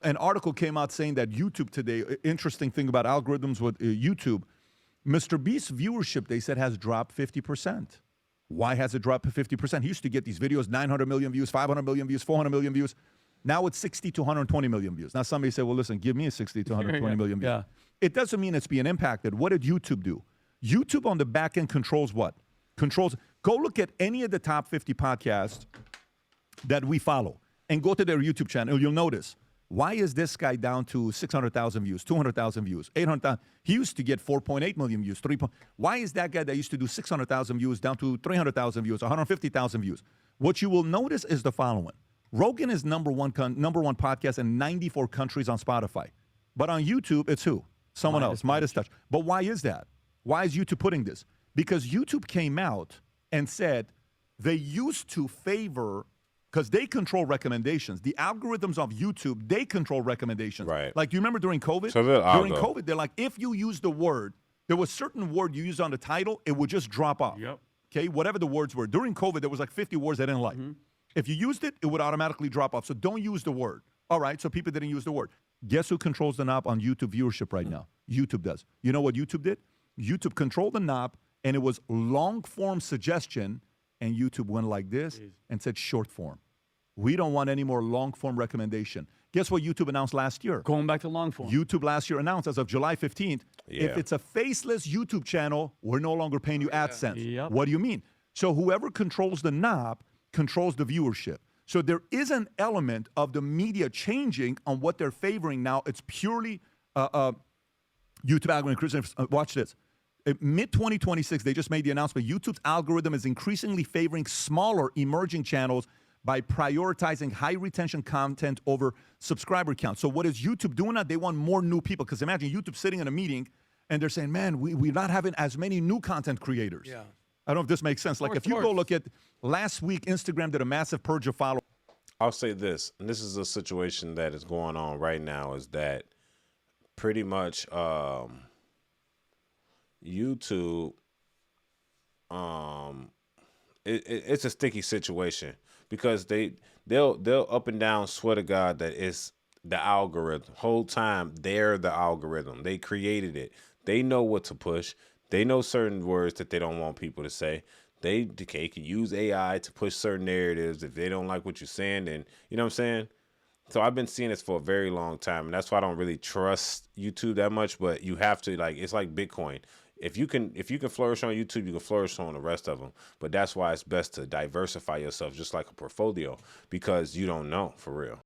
An article came out saying that YouTube today, interesting thing about algorithms with YouTube, MrBeast's viewership, they said, has dropped 50%. Why has it dropped 50%? He used to get these videos, 900 million views, 500 million views, 400 million views. Now it's 60 to 120 million views. Now somebody said, well, listen, give me a 60 to 120 million views. Yeah. It doesn't mean it's being impacted. What did YouTube do? YouTube on the back end controls what? Go look at any of the top 50 podcasts that we follow and go to their YouTube channel. You'll notice, why is this guy down to 600,000 views, 200,000 views, 800,000? He used to get 4.8 million views. Why is that guy that used to do 600,000 views down to 300,000 views, 150,000 views? What you will notice is the following. Rogan is number one podcast in 94 countries on Spotify. But on YouTube, it's who? Someone else, Midas Touch. But why is that? Why is YouTube putting this? Because YouTube came out and said they used to favor, because they control recommendations. The algorithms of YouTube, they control recommendations. Right. Like, do you remember during COVID? So during COVID, they're like, if you use the word, there was a certain word you used on the title, it would just drop off. Yep. Okay, whatever the words were. During COVID, there was like 50 words they didn't like. If you used it, it would automatically drop off. So don't use the word. All right, so people didn't use the word. Guess who controls the knob on YouTube viewership right now? YouTube does. You know what YouTube did? YouTube controlled the knob, and it was long-form suggestion, and YouTube went like this and said short form. We don't want any more long-form recommendation. Guess what YouTube announced last year? Going back to long form. YouTube last year announced as of July 15th, if it's a faceless YouTube channel, we're no longer paying you AdSense. Yep. What do you mean? So whoever controls the knob controls the viewership. So there is an element of the media changing on what they're favoring now. It's purely YouTube algorithm. Watch this. Mid-2026, they just made the announcement, YouTube's algorithm is increasingly favoring smaller emerging channels by prioritizing high-retention content over subscriber count. So what is YouTube doing now? They want more new people. Because imagine YouTube sitting in a meeting, and they're saying, man, we're not having as many new content creators. Yeah. I don't know if this makes sense. Like, if you go look at last week, Instagram did a massive purge of followers. I'll say this, and this is a situation that is going on right now, is that pretty much YouTube, it's a sticky situation because they'll up and down swear to God that it's the algorithm. Whole time they're the algorithm. They created it. They know what to push. They know certain words that they don't want people to say. They can use AI to push certain narratives. If they don't like what you're saying, then, you know what I'm saying? So I've been seeing this for a very long time, and that's why I don't really trust YouTube that much, but you have to, like, it's like Bitcoin. If you can flourish on YouTube, you can flourish on the rest of them. But that's why it's best to diversify yourself just like a portfolio, because you don't know, for real.